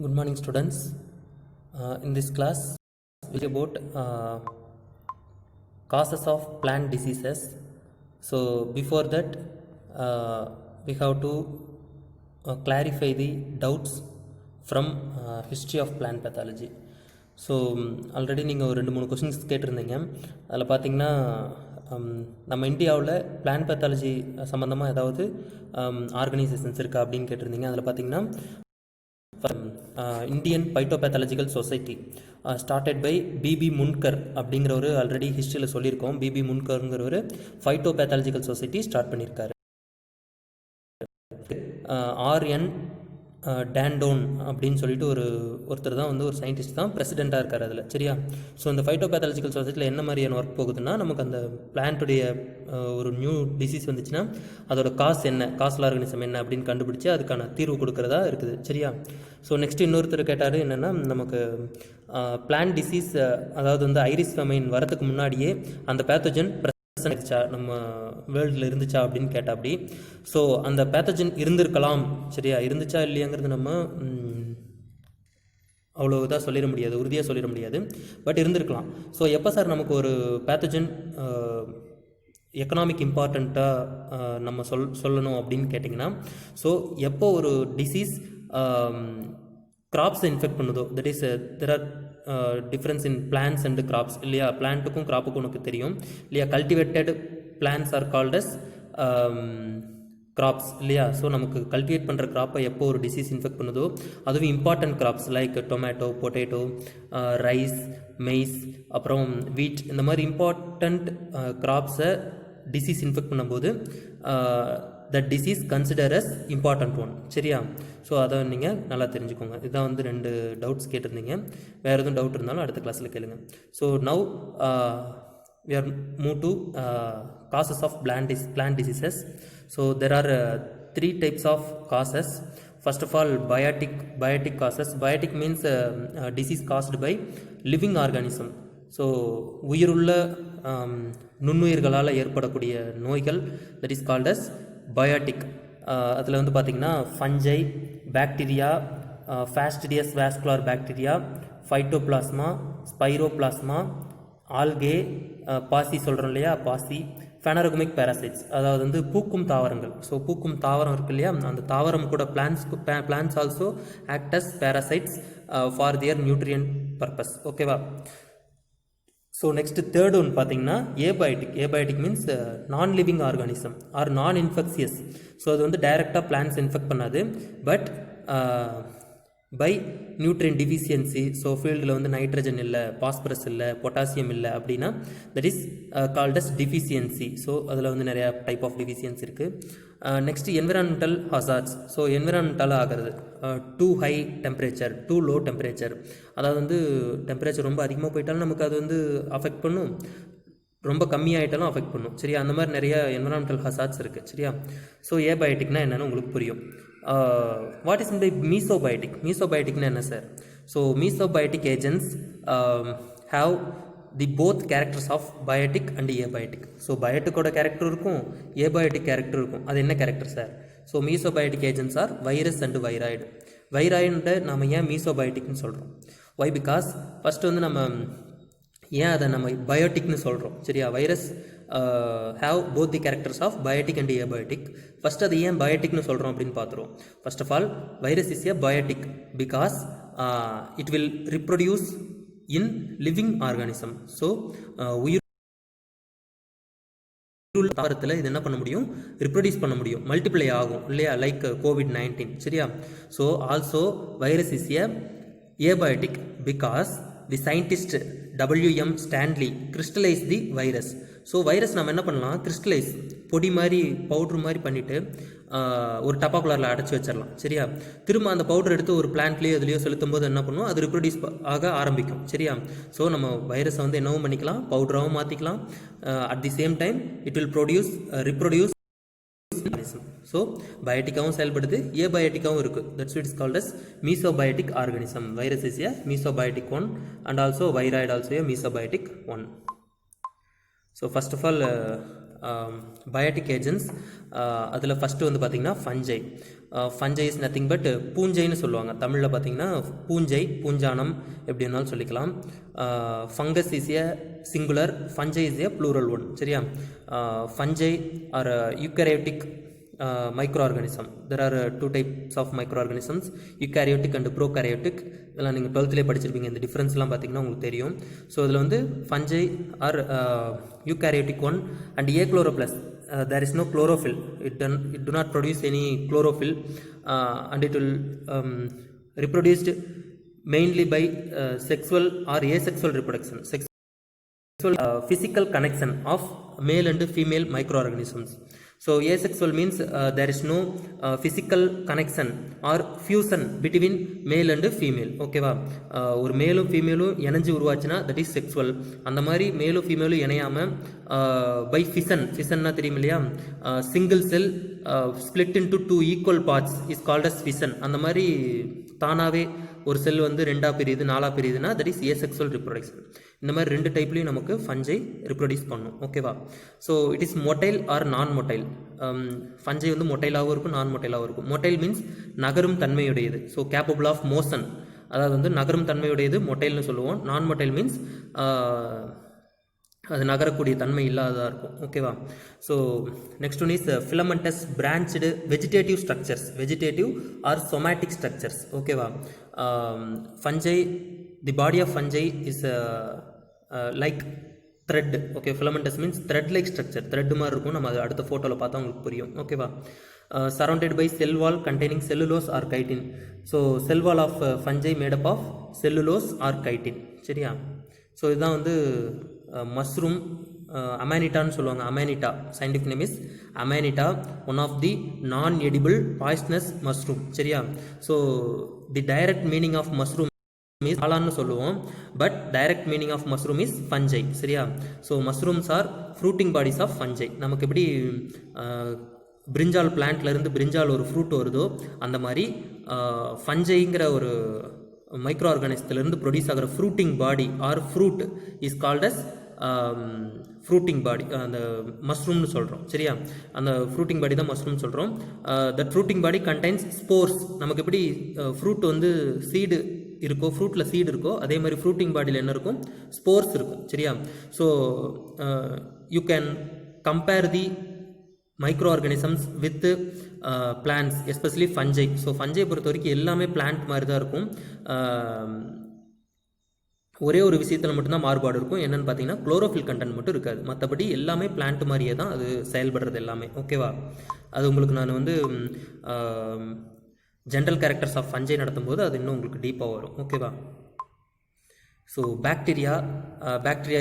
Good morning, students. In this class, we'll be about causes of plant diseases. So, before that, we have to clarify the doubts from history of plant pathology. So already நீங்கள் ஒரு 2-3 questions கேட்டிருந்தீங்க. அதில் பார்த்தீங்கன்னா நம்ம இந்தியாவில் plant pathology சம்மந்தமாக ஏதாவது organisations இருக்கா அப்படின்னு கேட்டிருந்தீங்க. அதில் பார்த்தீங்கன்னா Indian phytopathological society started by BP Mundkur அப்படிங்கிறவர் ஆல்ரெடி ஹிஸ்ட்ரியில் சொல்லியிருக்கோம். பிபி முன்கருங்கிறவர் பைட்டோபேத்தாலஜிக்கல் சொசைட்டி ஸ்டார்ட் பண்ணியிருக்காரு. ஆர்என் டேண்டோன் அப்படின்னு சொல்லிட்டு ஒருத்தர் தான் வந்து ஒரு சயின்டிஸ்ட் தான் பிரசிடெண்ட்டாக இருக்கார் அதில், சரியா? ஸோ இந்த பைட்டோபேத்தாலஜிக்கல் சொசைட்டியில் என்ன மாதிரியான ஒர்க் போகுதுன்னா, நமக்கு அந்த பிளான்ட்டுடைய ஒரு நியூ டிசீஸ் வந்துச்சுன்னா அதோட காசல் ஆர்கனிசம் என்ன அப்படின்னு கண்டுபிடிச்சி அதுக்கான தீர்வு கொடுக்குறதா இருக்குது, சரியா? ஸோ நெக்ஸ்ட் இன்னொருத்தர் கேட்டார், என்னென்னா நமக்கு பிளான்ட் டிசீஸ் அதாவது வந்து ஐரிஸ் ஃபெமைன் வரதுக்கு முன்னாடியே அந்த பேத்தோஜன் இருந்துச்சா, நம்ம வேர்ல்டில் இருந்துச்சா அப்படின்னு கேட்டா அப்படி. ஸோ அந்த பேத்தஜன் இருந்திருக்கலாம், சரியா? இருந்துச்சா இல்லையாங்கிறது நம்ம அவ்வளோ இதாக சொல்லிட முடியாது, உறுதியாக சொல்லிட முடியாது, பட் இருந்திருக்கலாம். ஸோ எப்போ சார் நமக்கு ஒரு பேத்தஜன் எக்கனாமிக் இம்பார்ட்டண்ட்டாக நம்ம சொல்லணும் அப்படின்னு கேட்டிங்கன்னா, ஸோ எப்போ ஒரு டிசீஸ் கிராப்ஸை இன்ஃபெக்ட் பண்ணுதோ, that is there are difference in plants and crops இல்லையா? பிளான்ட்டுக்கும் கிராப்புக்கும் உனக்கு தெரியும் இல்லையா? Cultivated plants are called as crops இல்லையா? ஸோ நமக்கு கல்டிவேட் பண்ணுற கிராப்பை எப்போ ஒரு டிசீஸ் இன்ஃபெக்ட் பண்ணுதோ, அதுவும் important crops like tomato, potato, rice, maize, அப்புறம் வீட், இந்த மாதிரி இம்பார்ட்டண்ட் கிராப்ஸை டிசீஸ் இன்ஃபெக்ட் பண்ணும்போது that disease considered as important one, சரியா? ஸோ அதை நீங்கள் நல்லா தெரிஞ்சுக்கோங்க. இதுதான் வந்து 2 டவுட்ஸ் கேட்டிருந்தீங்க. வேறு எதுவும் டவுட் இருந்தாலும் அடுத்த கிளாஸில் கேளுங்க. So now we are move to causes of plant diseases. So there are 3 types of causes. First of all, biotic causes. Biotic means disease caused by living organism. So உயிருள்ள நுண்ணுயிர்களால் ஏற்படக்கூடிய நோய்கள், that is called as biotic. அதில் வந்து பார்த்திங்கன்னா fungi, bacteria, fastidious vascular bacteria, phytoplasma, spiroplasma, algae, பாசி சொல்கிறோம் இல்லையா, பாசி, ஃபெனரகுமிக் பேராசைட்ஸ், அதாவது வந்து பூக்கும் தாவரங்கள். ஸோ பூக்கும் தாவரம் இருக்கு இல்லையா, அந்த தாவரம் கூட plants also act as parasites for their nutrient purpose, ஓகேவா? ஸோ நெக்ஸ்ட் தேர்ட் ஒன் பார்த்தீங்கன்னா abiotic means non living organism or non infectious. So அது வந்து டைரெக்டாக பிளான்ஸ் இன்ஃபெக்ட் பண்ணாது, but by nutrient deficiency. So ஃபீல்டில் வந்து நைட்ரஜன் இல்லை, பாஸ்பரஸ் இல்லை, பொட்டாசியம் இல்லை அப்படின்னா that is called as deficiency. So அதில் வந்து நிறையா டைப் ஆஃப் டிஃபிஷியன்சி இருக்குது. Next environmental hazards. So environmental ஆகிறது due high temperature, two low temperature, அதாவது வந்து டெம்பரேச்சர் ரொம்ப அதிகமாக போயிட்டாலும் நமக்கு அது வந்து அஃபெக்ட் பண்ணும், ரொம்ப கம்மியாகிட்டாலும் அஃபெக்ட் பண்ணும், சரியா? அந்த மாதிரி நிறைய என்விரான்மெண்டல் ஹசார்ட்ஸ் இருக்குது, சரியா? ஸோ ஏபயோட்டிக்னா என்னென்னு உங்களுக்கு புரியும். வாட் இஸ் பை மீசோபயோட்டிக்னா என்ன sir? So mesobiotic agents have the both characters of biotic and abiotic. So பயோட்டிக்கோட கேரக்டர் இருக்கும், ஏபயோட்டிக் கேரக்டர் இருக்கும். அது என்ன character sir? So mesobiotic agents are virus and viroid. Viroid நம்ம ஏன் மீசோபயோட்டிக்னு சொல்கிறோம்? ஒய்? பிகாஸ் ஃபஸ்ட்டு வந்து நம்ம ஏன் அதை நம்ம பயோட்டிக்னு சொல்கிறோம், சரியா? Virus have both the characters of biotic and abiotic. First அது ஏன் பயோட்டிக்னு சொல்கிறோம் அப்படின்னு பார்த்துருவோம். First of all, virus is a biotic because it will reproduce in living organism. So உயிர் தாவரத்தில் இது என்ன பண்ண முடியும்? ரிப்ரொடியூஸ் பண்ண முடியும், மல்டிப்ளை ஆகும் இல்லையா? லைக் COVID-19, சரியா? So also virus is A abiotic because the scientist WM Stanley crystallize the virus. So virus நம்ம என்ன பண்ணலாம்? கிறிஸ்டலைஸ், பொடி மாதிரி, பவுட்ரு மாதிரி பண்ணிவிட்டு ஒரு டப்பாக்குள்ளாரில் அடைச்சி வச்சிடலாம், சரியா? திரும்ப அந்த பவுடர் எடுத்து ஒரு பிளான்ட்லேயோ இதுலேயோ செலுத்தும் போது என்ன பண்ணுவோம்? அது ரிப்ரொடியூஸ் ஆக ஆரம்பிக்கும், சரியா? ஸோ நம்ம வைரஸை வந்து என்னவும் பண்ணிக்கலாம், பவுடராகவும் மாற்றிக்கலாம். At the same time it will reproduce. So பயோட்டிக்காகவும் செயல்படுது, ஏபயோட்டிக்காகவும் இருக்குது. That's it is called as mesobiotic organism. Virus is a mesobiotic one and also viroid also a mesobiotic one. So first of all biotic agents. அதில் first வந்து பார்த்திங்கன்னா fungi. Fungi is nothing but பூஞ்சைன்னு சொல்லுவாங்க. தமிழில் பார்த்திங்கன்னா பூஞ்சை, பூஞ்சானம் எப்படி வேணாலும் சொல்லிக்கலாம். Fungus is a singular, fungi is a plural one. சரியா? ஃபஞ்சை R eukaryotic microorganism. There are two types of microorganisms, eukaryotic and prokaryotic. இதெல்லாம் நீங்கள் 12th படிச்சிருப்பீங்க. இந்த டிஃப்ரென்ஸ்லாம் பார்த்தீங்கன்னா உங்களுக்கு தெரியும். ஸோ இதில் வந்து fungi are eukaryotic one and achlorophyllous. There is no chlorophyll. It do not produce any chlorophyll, and it will reproduced mainly by sexual or asexual reproduction. Physical connection of male and female microorganisms. So asexual means there is no physical connection or fusion between male and female. ஓகேவா? ஒரு மேலும் ஃபீமேலும் இணைஞ்சு உருவாச்சுன்னா that is sexual. அந்த மாதிரி மேலும் ஃபீமேலும் இணையாமல் by ஃபிசன்னா தெரியும் இல்லையா? Single cell split into 2 equal parts is called as fission. அந்த மாதிரி தானாகவே ஒரு செல் வந்து 2ஆக பிரியுது, 4ஆக பிரியுதுன்னா தட் இஸ் ஏசெக்சுவல் ரிப்ரொடக்ஷன். இந்த மாதிரி 2 டைப்லையும் நமக்கு ஃபஞ்சை ரிப்ரொடியூஸ் பண்ணும். ஓகேவா? So it is motile or non motile. Fungi வந்து மொட்டைலாகவும் இருக்கும், நான் மொட்டைலாகவும் இருக்கும். மொட்டைல் மீன்ஸ் நகரும் தன்மையுடையது. ஸோ கேப்பபிள் ஆஃப் மோஷன், அதாவது வந்து நகரும் தன்மையுடையது மொட்டைல்னு சொல்லுவோம். நான் மொட்டைல் மீன்ஸ் அது நகரக்கூடிய தன்மை இல்லாததாக இருக்கும். ஓகேவா? So next one is filamentous branched vegetative structures, vegetative or somatic structures. ஓகேவா? Fungi, the body of fungi is like thread. Okay, filamentous means thread like structure, thread மாதிரி இருக்கும். நம்ம அது அடுத்த ஃபோட்டோவில் பார்த்தா உங்களுக்கு புரியும். ஓகேவா? Surrounded by cell wall containing cellulose or chitin. So cell wall of fungi made up of cellulose or chitin. சரியா? ஸோ இதுதான் வந்து மஷ்ரூம் அமானிட்டான்னு சொல்லுவாங்க. Amanita, scientific name is amanita, one of the non edible poisonous mushroom. சரியா? So the direct meaning of mushroom is காளான்னு சொல்லுவோம், but direct meaning of mushroom is fungi. சரியா? So mushrooms are fruiting bodies of fungi. நமக்கு எப்படி பிரிஞ்சால் பிளான்ட்லேருந்து பிரிஞ்சால் ஒரு fruit வருதோ அந்த மாதிரி ஃபஞ்சைங்கிற ஒரு மைக்ரோ ஆர்கானிசத்திலிருந்து ப்ரொடியூஸ் ஆகிற fruiting body or fruit is called as fruiting body, அந்த மஷ்ரூம்னு சொல்கிறோம். சரியா? அந்த ஃப்ரூட்டிங் பாடி தான் மஷ்ரூம் சொல்கிறோம். That fruiting body contains spores. நமக்கு எப்படி ஃப்ரூட் வந்து சீடு இருக்கோ, ஃப்ரூட்டில் சீடு இருக்கோ, அதே மாதிரி ஃப்ரூட்டிங் பாடியில் என்ன இருக்கும்? ஸ்போர்ஸ் இருக்கும். சரியா? So you can compare the micro organisms with plants, especially ஃபஞ்சை. So ஃபஞ்சை பொறுத்த வரைக்கும் எல்லாமே பிளான்ட் மாதிரி தான் இருக்கும். ஒரே ஒரு விஷயத்தில் மட்டும்தான் மாறுபாடு இருக்கும். என்னென்னு பார்த்தீங்கன்னா குளோரோஃபில் கண்டென்ட் மட்டும் இருக்காது. மற்றபடி எல்லாமே பிளான்ட் மாதிரியே தான் அது செயல்படுறது எல்லாமே. ஓகேவா? அது உங்களுக்கு நான் வந்து ஜென்ரல் கேரக்டர்ஸ் ஆஃப் ஃபஞ்சை நடத்தும்போது அது இன்னும் உங்களுக்கு டீப்பாக வரும். ஓகேவா? So bacteria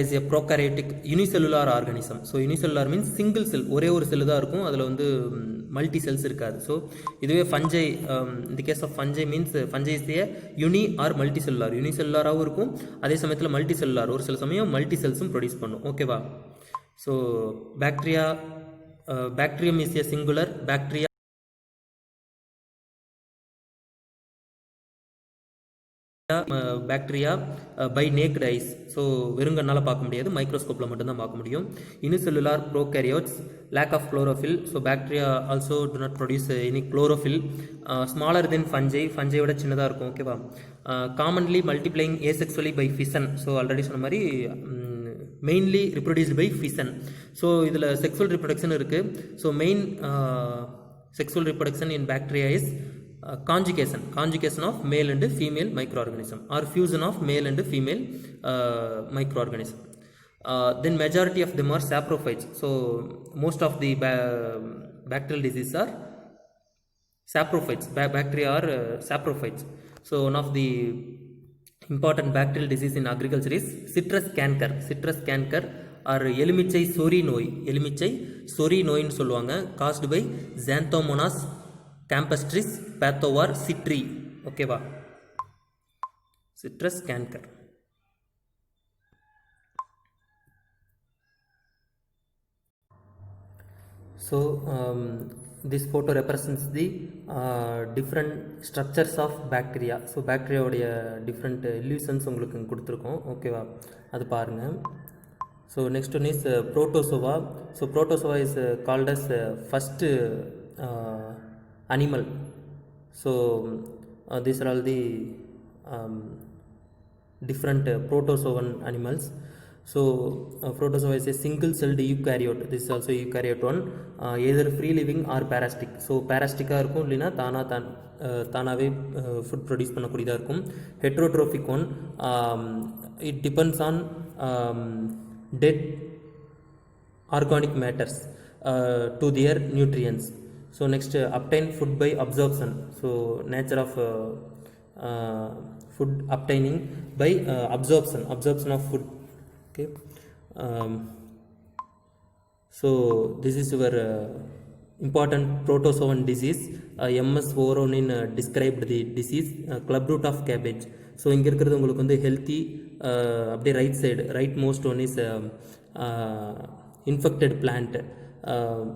is a prokaryotic unicellular organism. So unicellular means single cell, ஒரே ஒரு செல்லு தான் இருக்கும், அதில் வந்து மல்டி செல்ஸ் இருக்காது. ஸோ இதுவே ஃபஞ்சை, இந்த case of fungi means fungi is a uni or multi cellular. யூனிசெல்லுலாராகவும் இருக்கும், அதே சமயத்தில் மல்டி செல்லுலார், ஒரு சில சமயம் மல்டி செல்ஸும் ப்ரொடியூஸ் பண்ணும். ஓகேவா? So bacterium is a singular. Bacteria by naked eyes. So வெறுங்கண்ணால் பார்க்க முடியாது, மைக்ரோஸ்கோப்பில் மட்டும்தான் பார்க்க முடியும். Unicellular prokaryotes, lack of chlorophyll. So bacteria also do not produce any chlorophyll. Smaller than ஃபஞ்சையோட சின்னதாக இருக்கும். ஓகேவா? Commonly multiplying asexually by fission. So already சொன்ன மாதிரி mainly reproduced by fission. So இதில் செக்ஸுவல் ரிப்ரொடக்ஷன் இருக்குது. So main sexual reproduction in bacteria is conjugation of male and female microorganism or fusion of male and female microorganism. Then majority of them are saprophytes. So most of the bacterial diseases are saprophytes. Bacteria are saprophytes. So one of the important bacterial disease in agriculture is citrus canker or எலுமிச்சை சொறி நோய்னு சொல்லுவாங்க. caused by Xanthomonas campestris pathovar citri. ஓகேவா? citrus canker. So this photo represents the different structures of bacteria. So bacteria உடைய different illusions உங்களுக்கு கொடுத்துருக்கோம். ஓகேவா? அது பாருங்கள். So next one is protozoa. So protozoa is called as first animal. So these are all the um, different protozoan animals. So protozoa is a single celled eukaryote. This is also eukaryote one, either free living or parasitic. So parasitic இருக்கும் இல்லைனா தானாகவே food produce பண்ணக்கூடியதாக இருக்கும். Heterotrophic one, it depends on dead organic matters to their nutrients. So next, obtain food by absorption. So nature of food obtaining by absorption of food. Okay. So this is your important protozoan disease. MS Voronin described the disease, clubroot of cabbage. So இங்கே இருக்கிறது உங்களுக்கு வந்து healthy, அப்படியே right side right most one is infected plant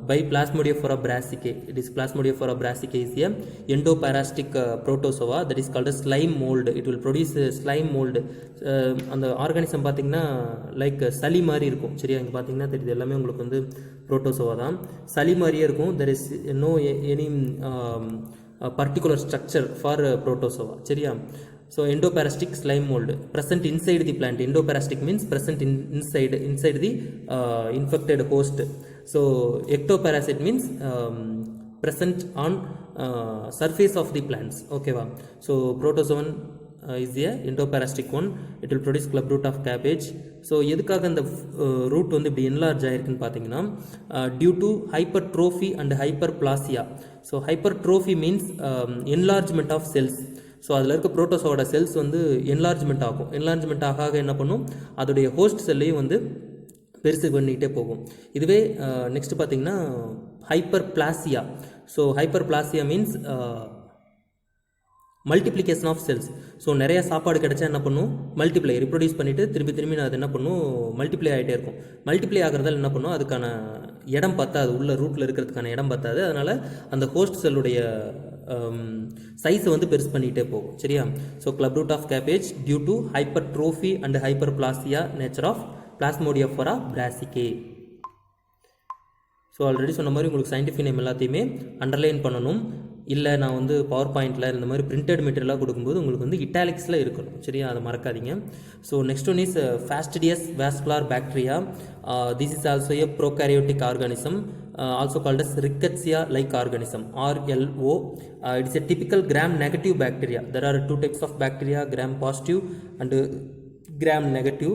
by Plasmodiaphora brassicae. It is Plasmodiaphora brassicae is a endoparasitic protozoa that is called a slime mold. It will produce slime mold. அந்த organism பார்த்தீங்கன்னா like சளி மாதிரி இருக்கும். சரியா, இங்கே பார்த்தீங்கன்னா தெரியுது எல்லாமே உங்களுக்கு வந்து புரோட்டோசோவா தான். சளி மாதிரியே இருக்கும். There is no any particular structure for protozoa. சரியா. So endoparasitic slime mold present inside the plant. Endoparasitic means present inside the infected host. So ectoparasite means present on surface of the plants. Okay va. So protozoan is a endoparasitic one. It will produce clubroot of cabbage. So எதுக்காக அந்த root வந்து இப்படி enlarge ஆயிருக்குன்னு பார்த்தீங்கன்னா due to hypertrophy and hyperplasia. So hypertrophy means enlargement of cells. So அதில் இருக்க புரோட்டோசோவோட cells வந்து என்லார்ஜ்மெண்ட் ஆகும். என்லார்ஜ்மெண்ட் ஆக என்ன பண்ணும், அதோடைய ஹோஸ்ட் செல்லையும் வந்து பெருசு பண்ணிக்கிட்டே போகும். இதுவே நெக்ஸ்ட் பார்த்தீங்கன்னா hyperplasia. So hyperplasia means multiplication of cells. So நிறையா சாப்பாடு கிடைச்சா என்ன பண்ணும், மல்டிப்ளை ரிப்ரொடியூஸ் பண்ணிவிட்டு திரும்பி அது என்ன பண்ணும், மல்டிப்ளை ஆகிட்டே இருக்கும். மல்டிப்ளை ஆகிறதால என்ன பண்ணும், அதுக்கான இடம் பத்தாது, உள்ள ரூட்டில் இருக்கிறதுக்கான இடம் பத்தாது. அதனால் அந்த ஹோஸ்ட் செல்லுடைய சைஸை வந்து பெருசு பண்ணிகிட்டே போகும். சரியா. So clubroot of cabbage due to hypertrophy and hyperplasia nature of Plasmodiaphora brassicae. So already சொன்ன மாதிரி உங்களுக்கு சயின்டிஃபிக் நேம் எல்லாத்தையுமே அண்டர்லைன் பண்ணணும். இல்லை நான் வந்து பவர் பாயிண்டில் இந்த மாதிரி பிரிண்டட் மெட்டீரியலாக கொடுக்கும்போது உங்களுக்கு வந்து இட்டாலிக்ஸில் இருக்கணும். சரியா, அதை மறக்காதீங்க. So next one is Fastidious vascular bacteria. This is also a prokaryotic organism, also called as Rickettsia like organism, RLO. It is a typical gram negative bacteria. There are two types of bacteria, gram positive and gram negative.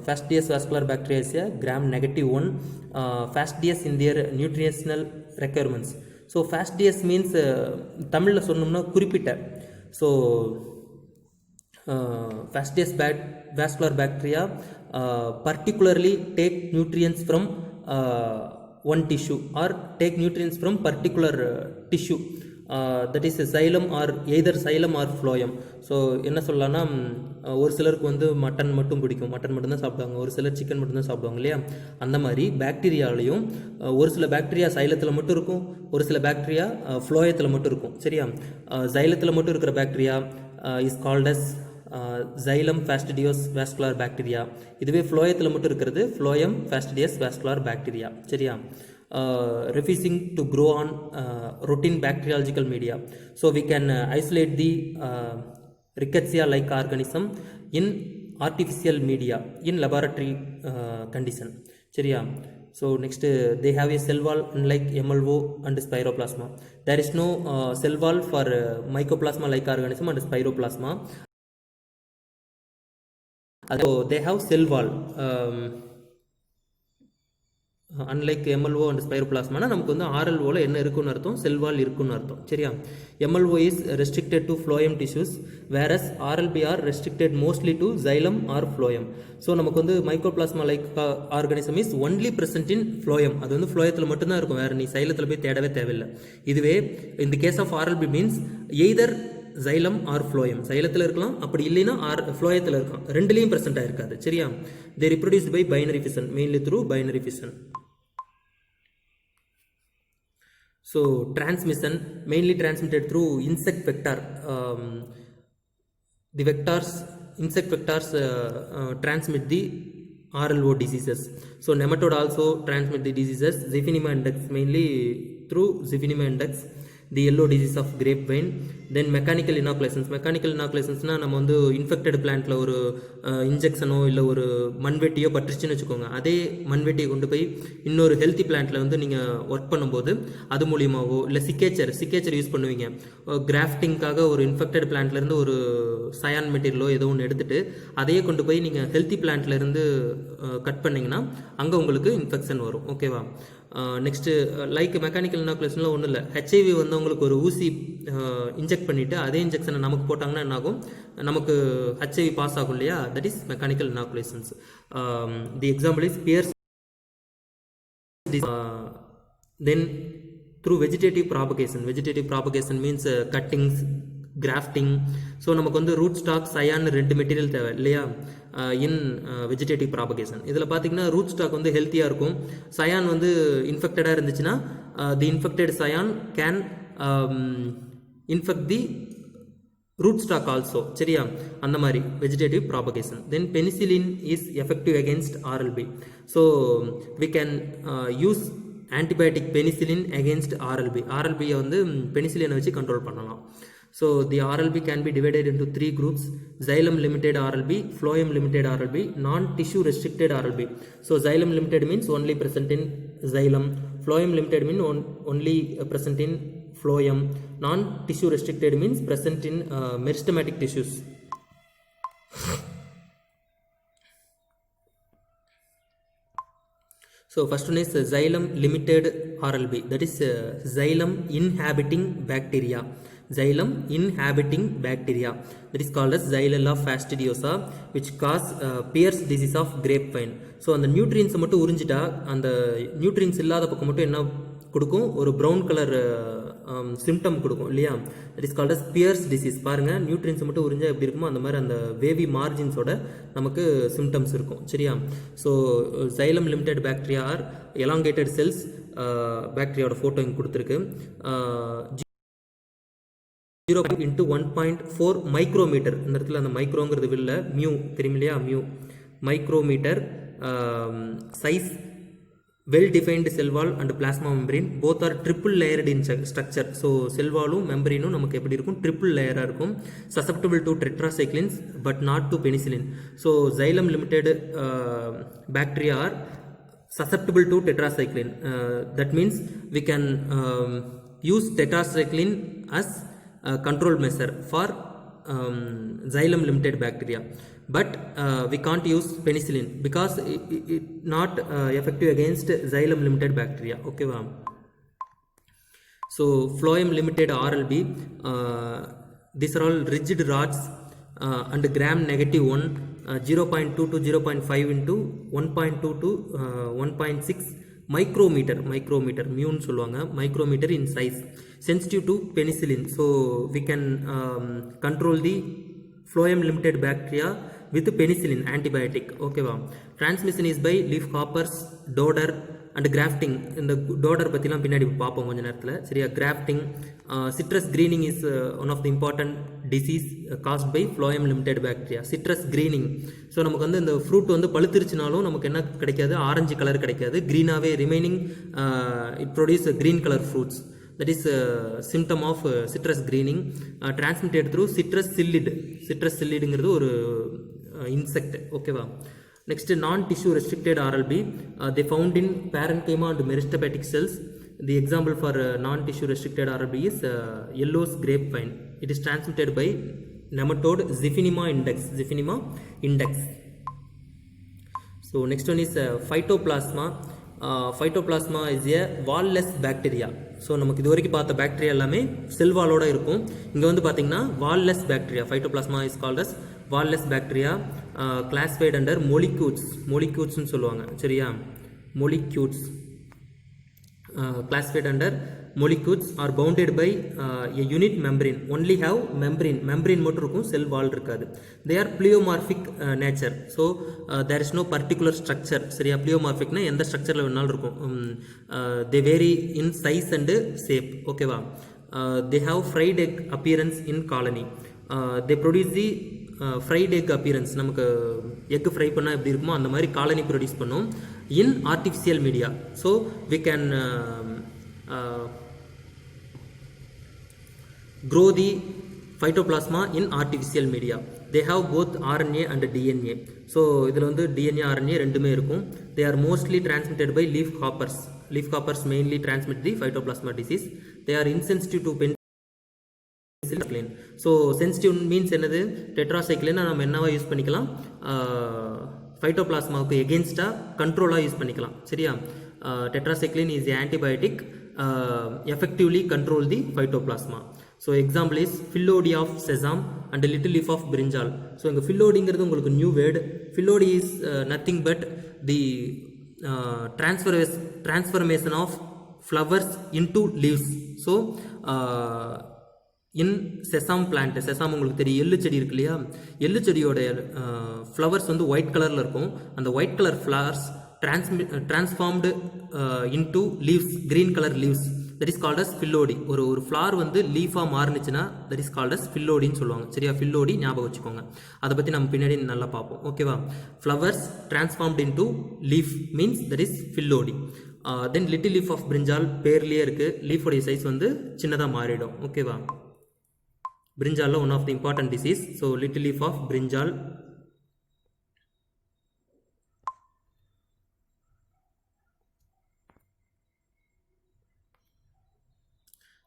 Fastidious vascular bacteria is a gram negative one. Fastidious in their nutritional requirements. So fastidious means தமிழில் சொன்னோம்னா குறிப்பிட்ட. So fastidious vascular bacteria particularly take nutrients from one tissue or take nutrients from particular tissue. That is xylem or either xylem or phloem. So என்ன சொல்லலாம்னா, ஒரு சிலருக்கு வந்து mutton மட்டும் பிடிக்கும், மட்டன் மட்டும்தான் சாப்பிடுவாங்க. ஒரு சிலர் சிக்கன் மட்டும்தான் சாப்பிடுவாங்க இல்லையா. அந்த மாதிரி பாக்டீரியாலையும் ஒரு சில பாக்டீரியா சைலத்தில் மட்டும் இருக்கும், ஒரு சில பாக்டீரியா ஃப்ளோயத்தில் மட்டும் இருக்கும். சரியா. சைலத்தில் மட்டும் இருக்கிற bacteria is called as xylem fastidious vascular bacteria. இதுவே ஃப்ளோயத்தில் மட்டும் இருக்கிறது ஃப்ளோயம் fastidious vascular bacteria. சரியா. Refusing to grow on routine bacteriological media. So we can isolate the Rickettsia like organism in artificial media in laboratory condition. சரியா. So next, they have a cell wall unlike MLO and Spiroplasma. There is no cell wall for Mycoplasma like organism and Spiroplasma. So they have cell wall. Unlike MLO and ஸ்பைரோபிளாஸ்மானா நமக்கு வந்து ஆர்எல்ஓவில் என்ன இருக்குன்னு அர்த்தம், cell wall இருக்குன்னு அர்த்தம். சரியா. MLO is restricted to phloem tissues, whereas RLB are restricted mostly to xylem or phloem. So நமக்கு வந்து mycoplasma like organism is only present in phloem. அது வந்து ஃப்ளோயத்தில் மட்டும்தான் இருக்கும், வேறு நீ சைலத்தில் போய் தேடவே தேவையில்லை. இதுவே இந்த case of RLB means either xylem or phloem, சைலத்தில் இருக்கலாம், அப்படி இல்லைன்னா ஃப்ளோயத்தில் இருக்கலாம், ரெண்டுலேயும் ப்ரெசென்ட்டாக இருக்காது. சரியா. They reproduced by binary fission, mainly through binary fission. So transmission mainly transmitted through insect vector. The vectors, insect vectors transmit the RLO diseases. So nematode also transmit the diseases. Zyphonema index mainly through Zyphonema index, the yellow disease of grapevine. Then mechanical inoculations. Mechanical inoculations-na நம்ம வந்து infected பிளான்ட்ல ஒரு இன்ஜெக்ஷனோ இல்லை ஒரு மண்வெட்டியோ பட்டுருச்சுன்னு வச்சுக்கோங்க. அதே மண்வெட்டியை கொண்டு போய் இன்னொரு ஹெல்த்தி பிளான்ட்ல வந்து நீங்கள் ஒர்க் பண்ணும்போது அது மூலியமாவோ இல்லை சிக்கேச்சர் யூஸ் பண்ணுவீங்க. கிராஃப்டிங்காக ஒரு இன்ஃபெக்டட் பிளான்ட்லேருந்து ஒரு சயான் மெட்டீரியலோ ஏதோ ஒன்று எடுத்துட்டு அதையே கொண்டு போய் நீங்கள் ஹெல்த்தி பிளான்ட்லேருந்து கட் பண்ணிங்கன்னா அங்கே உங்களுக்கு இன்ஃபெக்ஷன் வரும். ஓகேவா? நெக்ஸ்ட்டு லைக் மெக்கானிக்கல் இனாகுலேஷனில் ஒன்றும் இல்லை. ஹெச்ஐவி வந்து அவங்களுக்கு ஒரு ஊசி இன்ஜெக்ட் பண்ணிவிட்டு அதே இன்ஜெக்ஷனை நமக்கு போட்டாங்கன்னா என்ன ஆகும்? நமக்கு ஹெச்ஐவி பாஸ் ஆகும் இல்லையா? That is mechanical inoculations. The example is Pierce's. Then through vegetative propagation means cuttings, grafting. So நமக்கு வந்து ரூட் ஸ்டாக் சயான் 2 மெட்டீரியல் தேவை இல்லையா இன் வெஜிடேட்டிவ் ப்ராபகேஷன். இதில் பார்த்தீங்கன்னா ரூட் ஸ்டாக் வந்து ஹெல்த்தியாக இருக்கும். சயான் வந்து இன்ஃபெக்டடாக இருந்துச்சுன்னா the infected scion can infect the root stock also. சரியா? அந்த மாதிரி vegetative propagation. Then penicillin is effective against RLB. So we can use antibiotic penicillin against RLB வந்து பெனிசிலினை வச்சு கண்ட்ரோல் பண்ணலாம். So the RLB can be divided into 3 groups: xylem limited RLB, phloem limited RLB, non-tissue restricted RLB. So xylem limited means only present in xylem, phloem limited means only present in phloem, non-tissue restricted means present in meristematic tissues. So first one is xylem limited RLB, that is xylem inhabiting bacteria. Xylem inhabiting bacteria, that is called as Xylella fastidiosa, which cause Pierce disease of grapevine. So அந்த நியூட்ரியன்ஸை மட்டும் உறிஞ்சிட்டா அந்த nutrients இல்லாத பக்கம் மட்டும் என்ன கொடுக்கும்? ஒரு brown colour symptom கொடுக்கும் இல்லையா? That is called as Pierce's disease. பாருங்கள், நியூட்ரியன்ஸை மட்டும் உறிஞ்சா எப்படி இருக்குமோ அந்த மாதிரி அந்த வேவி மார்ஜின்ஸோட நமக்கு சிம்டம்ஸ் இருக்கும். சரியா? So xylem limited bacteria are elongated cells பாக்டீரியாவோட ஃபோட்டோ இங்கே கொடுத்துருக்கு. 0 into 1.4 மைக்ரோமீட்டர். இந்த இடத்துல அந்த மைக்ரோங்கிறது வெளில மியூ தெரியும் இல்லையா? Mu micrometer size, well defined cell wall and plasma membrane both are triple layered in structure. So cell வாலும் மெம்பரினும் நமக்கு எப்படி இருக்கும்? ட்ரிபிள் லேயராக இருக்கும். Susceptible to tetracyclines but not to penicillin. So xylem limited bacteria are susceptible to tetracycline. That means we can use tetracycline as control measure for xylem limited bacteria, but we can't use penicillin because it not effective against xylem limited bacteria. Okay va? So phloem limited RLB, these are all rigid rods and gram negative 1, 0.2 to 0.5 into 1.2 to 1.6 micrometer மியூன்னு சொல்லுவாங்க. Micrometer in size, sensitive to penicillin. So we can control the phloem limited bacteria with penicillin antibiotic. ஓகேவா? Transmission is by leaf hoppers, dodder and grafting. இந்த dodder பற்றிலாம் பின்னாடி பார்ப்போம் கொஞ்சம் நேரத்தில். சரியா? Grafting. Citrus greening is one of the important disease caused by phloem limited bacteria. Citrus greening. So நமக்கு வந்து இந்த ஃப்ரூட் வந்து பழுத்திருச்சுனாலும் நமக்கு என்ன கிடைக்காது? ஆரஞ்சு கலர் கிடைக்காது. க்ரீனாகவே remaining it produce green colour fruits. That is symptom of citrus greening, transmitted through citrus psyllid. Citrus psyllidங்கிறது ஒரு insect. ஓகேவா? நெக்ஸ்ட் நான் tissue restricted RLB, they found in parenchyma and meristematic cells. The example for non tissue restricted RLB is yellow's grapevine. It is transmitted by nematode Zyphonema index. So next one is phytoplasma. Phytoplasma is a wall-less bacteria. So நமக்கு இது வரைக்கும் பார்த்த bacteria எல்லாமே செல் வாலோட இருக்கும். இங்கே வந்து பார்த்தீங்கன்னா wallless bacteria. Phytoplasma is called as wallless bacteria, classified under மொலிக்யூட்ஸ்னு சொல்லுவாங்க. சரியா? மொலிக்யூட்ஸ் classified under molecules are bounded by a unit membrane. Only have membrane மட்டும் இருக்கும், செல் வால் இருக்காது. They are pleomorphic nature. So there is no particular structure. சரியா? pleomorphicனா எந்த ஸ்ட்ரக்சரில் வேணாலும் இருக்கும். They vary in size and shape. ஓகேவா? They have fried egg appearance in colony. They produce the fried egg appearance, நமக்கு எக் ஃப்ரை பண்ணால் எப்படி இருக்குமோ அந்த மாதிரி காலனி ப்ரொடியூஸ் பண்ணும் in artificial media. So we can grow the phytoplasma in artificial media. They have both RNA and DNA. So இதில் வந்து DNA RNA ரெண்டுமே இருக்கும். They are mostly transmitted by leaf hoppers. Leaf hoppers mainly transmit the phytoplasma disease. They are insensitive to penicillin. So sensitive means என்னது, tetracycline நம்ம என்னவா use பண்ணிக்கலாம், ஃபைட்டோபிளாஸ்மாவுக்கு எகென்ஸ்டாக கண்ட்ரோலாக use பண்ணிக்கலாம். சரியா, tetracycline is antibiotic, effectively control the phytoplasma. So example is phyllodes of sesame and little leaf of brinjal. So இங்க phyllodeங்கிறது உங்களுக்கு new word. phyllodes is nothing but the transformation of flowers into leaves. So in sesame plant, sesame உங்களுக்கு தெரியும், எள்ளு செடி இருக்கு இல்லையா, எள்ளு செடியோட ஃப்ளவர்ஸ் வந்து ஒயிட் கலரில் இருக்கும். அந்த white colour flowers transformed into leaves, green color leaves, that is called as phyllodes. ஒரு ஃப்ளவர் வந்து லீஃபாக மாறுனுச்சுன்னா that is called as phyllodes சொல்லுவாங்க. சரியா, phyllodes ஞாபகம் வச்சுக்கோங்க, அதை பற்றி நம்ம பின்னாடி நல்லா பார்ப்போம். ஓகேவா, flowers transformed into leaf means that is phyllodes. Then little leaf of brinjal பேர்லேயே இருக்குது, லீஃபோடைய சைஸ் வந்து சின்னதாக மாறிடும். ஓகேவா, brinjal one of the important disease. So little leaf of brinjal.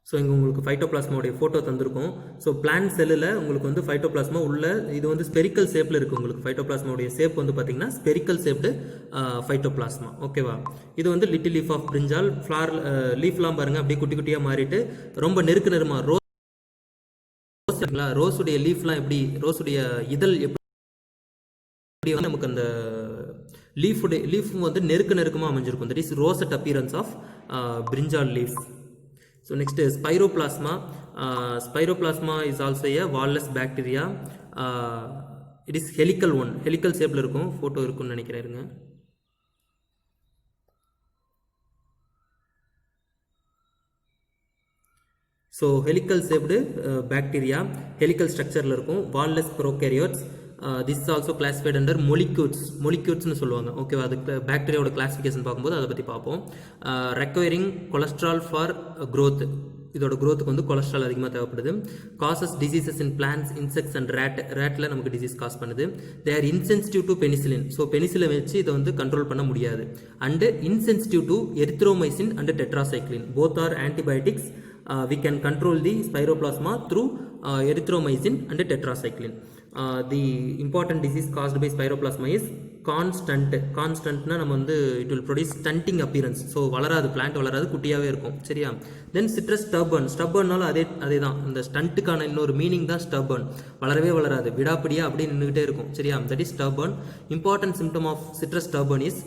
So இங்கே உங்களுக்கு ஃபைட்டோபிளாஸ்மாவுடைய ஃபோட்டோ தந்திருக்கும். ஸோ பிளான்ட் செல்லில் உங்களுக்கு வந்து ஃபைட்டோபிளாஸ்மா உள்ள இது வந்து ஸ்பெரிக்கல் ஷேப்பில் இருக்குது. உங்களுக்கு ஃபைட்டோபிளாஸ்மாவுடைய ஷேப் வந்து பார்த்தீங்கன்னா ஸ்பெரிக்கல் ஷேப்டு ஃபைட்டோபிளாஸ்மா. ஓகேவா, இது வந்து little leaf of brinjal. Flower லீஃப்லாம் பாருங்கள் அப்படியே குட்டி குட்டியாக மாறிட்டு ரொம்ப நெருக்கமாக ரோஸுடைய லீஃப்லாம் எப்படி, ரோஸுடைய இதழ் எப்படி நமக்கு அந்த லீஃப் வந்து நெருக்கமாக அமைஞ்சிருக்கும். That is rosette appearance of brinjal leaf. So next is spiroplasma. Spiroplasma is also a wall-less bacteria. It is helical one. Helical shape இருக்கும், ஃபோட்டோ இருக்குன்னு நினைக்கிறேன். So helical shaped bacteria, helical ஸ்ட்ரக்சரில் இருக்கும், wallless prokaryotes. This is also classified under மொலிக்யூட்ஸ்னு சொல்லுவாங்க. ஓகேவா, அதுக்கு பாக்டீரியாவோட classification பார்க்கும்போது அதை பற்றி பார்ப்போம். ரெக்வயரிங் கொலஸ்ட்ரால் ஃபார் க்ரோத், இதோட க்ரோத்துக்கு வந்து கொலஸ்ட்ரால் அதிகமாக தேவைப்படுது. Causes diseases in plants, insects and ரேட்டில் நமக்கு டிசீஸ் காஸ் பண்ணுது. They are insensitive to penicillin. So penicillin வச்சு இதை வந்து கண்ட்ரோல் பண்ண முடியாது. And insensitive to erythromycin and tetracycline. Both are antibiotics. We can control the spiroplasma through erythromycin and tetracycline. The important disease caused by spiroplasma is கான்ஸ்டன்ட்னா நம்ம வந்து it will produce stunting appearance. So வளராது, plant வளராது, குட்டியாகவே இருக்கும். சரியா, தென் citrus ஸ்டப்பர்னாலும் அதே தான். இந்த ஸ்டண்ட்டுக்கான இன்னொரு மீனிங் தான் ஸ்டப்பர்ன். வளரவே வளராது, விடாப்பிடியா அப்படி நின்றுகிட்டே இருக்கும். சரியா, that is stubborn. Important symptom of citrus stubborn is,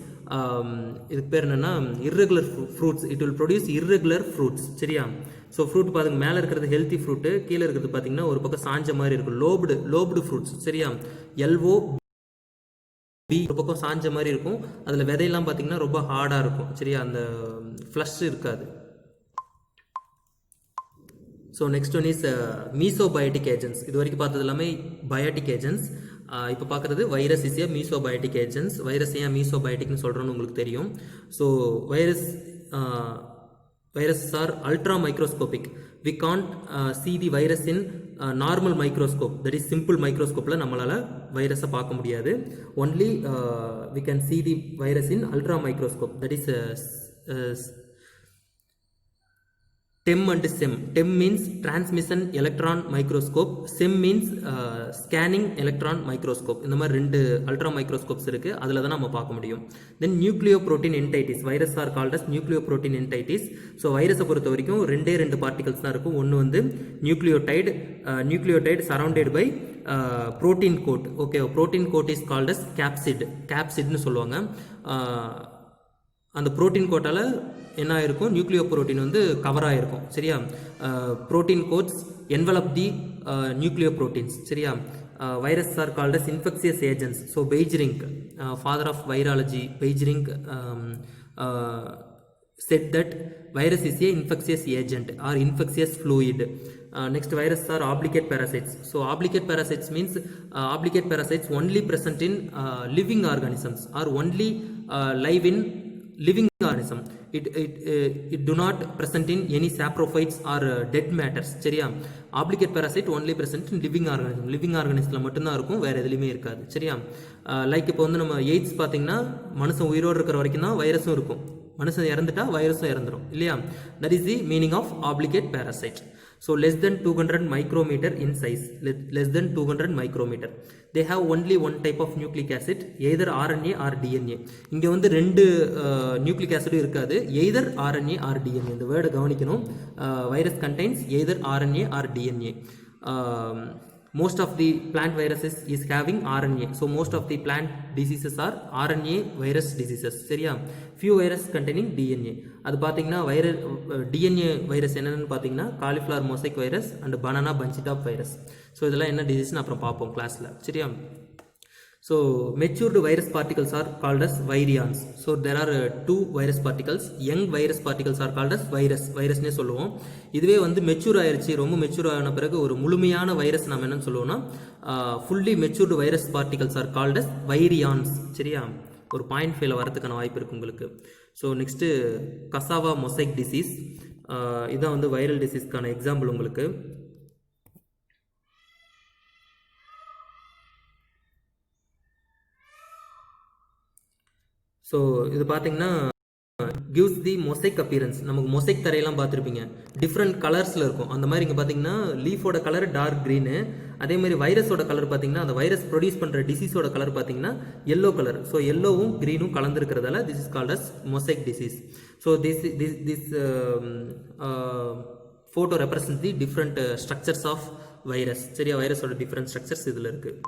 இதுக்கு பேர் என்னென்னா irregular fruits. It will produce irregular fruits. சரியா, ஸோ ஃப்ரூட் பாருங்க, மேலே இருக்கிறது ஹெல்த்தி ஃப்ரூட்டு, கீழே இருக்கிறது பார்த்தீங்கன்னா ஒரு பக்கம் சாஞ்ச மாதிரி இருக்கும், லோப்டு ஃப்ரூட்ஸ். சரியா, LOB ஒரு பக்கம் சாஞ்ச மாதிரி இருக்கும். அதில் விதையெல்லாம் பார்த்தீங்கன்னா ரொம்ப ஹார்டாக இருக்கும். சரியா, அந்த ஃப்ளஷ் இருக்காது. So next one is mesobiotic agents. இது வரைக்கும் பார்த்தது எல்லாமே பயோட்டிக் ஏஜென்ட்ஸ். இப்போ பார்க்குறது virus is a mesobiotic agents. Virus ஏன் மீசோபயோட்டிக்னு சொல்கிறோன்னு உங்களுக்கு தெரியும். So viruses are ultra microscopic. We can't see the virus in normal microscope, that is simple microscope la nammalaala virus பார்க்க முடியாது. Only we can see the virus in ultra microscope, that is TEM and SEM. TEM means transmission electron microscope, SEM means scanning electron microscope. இந்த மாதிரி ரெண்டு ultra microscopes இருக்குது, அதில் தான் நம்ம பார்க்க முடியும். Then nucleoprotein entities. Virus are called as nucleoprotein entities. So வைரஸை பொறுத்த வரைக்கும் ரெண்டு பார்ட்டிகல்ஸ் தான் இருக்கும். ஒன்று வந்து nucleotide surrounded by protein coat. Okay, protein coat is called as கேப்சிட்னு சொல்லுவாங்க. அந்த ப்ரோட்டீன் கோட்டால் என்ன ஆயிருக்கும், நியூக்ளியோ புரோட்டீன் வந்து கவர் ஆகிருக்கும். சரியா, protein coats envelope the nucleoproteins. சரியா, virus are called as infectious agents. So Beijerinck, father of virology, Beijerinck said that virus is a infectious agent or infectious fluid. Next viruses are obligate parasites. So obligate parasites means obligate parasites only present in living organisms or only live in living organism. It do not present in any saprophytes or dead matters. சரியா? obligate parasite only present in living organism. living organismல மட்டும் தான் இருக்கும், வேற எதுலயுமே இருக்காது. சரியா? Like இப்போ வந்து நம்ம எய்ட்ஸ் பாத்தீங்கன்னா மனுஷன் உயிரோடு இருக்கிற வரைக்கும் தான் வைரஸும் இருக்கும், மனுஷன் இறந்துட்டா வைரஸும் இறந்துரும் இல்லையா? that is the meaning of obligate parasite. So less than 200 micrometer in size, less than 200 micrometer. They have only one type of nucleic acid, either RNA or DNA. இங்க வந்து ரெண்டு nucleic acid இருக்காது, either RNA or DNA. இந்த வேர்டை கவனிக்கணும். virus contains either RNA or DNA. Most of the plant viruses is having RNA. So most of the plant diseases are RNA virus diseases. சரியா? few virus containing DNA. அது பாத்தீங்கன்னா DNA virus என்னன்னு பாத்தீங்கன்னா cauliflower mosaic virus and banana bunchy top virus. So இதெல்லாம் என்ன டிசீஸ்னு அப்புறம் பார்ப்போம் கிளாஸ்ல. சரியா? So matured virus particles are called as virions. So there are two virus particles. Young virus particles are called as virus னே சொல்லுவோம். இதுவே வந்து மெச்சூர் ஆயிருச்சு, ரொம்ப மெச்சூர் ஆன பிறகு ஒரு முழுமையான வைரஸ் நாம என்னன்னு சொல்லுவோம்னா fully matured virus particles are called as virions. சரியா? ஒரு 0.5 வரதுக்கான வாய்ப்பு இருக்கு உங்களுக்கு. ஸோ நெக்ஸ்ட்டு கசாவா மொசைக் டிசீஸ், இதான் வந்து வைரல் டிசீஸ்க்கான எக்ஸாம்பிள் உங்களுக்கு. ஸோ இது பார்த்தீங்கன்னா gives the mosaic appearance. நமக்கு மொசைக் தரையெல்லாம் பார்த்துருப்பீங்க, டிஃப்ரெண்ட் கலர்ஸில் இருக்கும். அந்த மாதிரி இங்கே பார்த்தீங்கன்னா லீஃபோட கலர் டார்க் க்ரீனு, அதே மாதிரி வைரஸோட கலர் பார்த்தீங்கன்னா அந்த வைரஸ் ப்ரொடியூஸ் பண்ணுற டிசீஸோட கலர் பார்த்தீங்கன்னா எல்லோ கலர். ஸோ எல்லோவும் க்ரீனும் கலந்துருக்கிறதால this is called as mosaic disease. So this photo represent the different structures of virus. சரியா? வைரஸோட டிஃப்ரெண்ட் ஸ்ட்ரக்சர்ஸ் இதில் இருக்குது.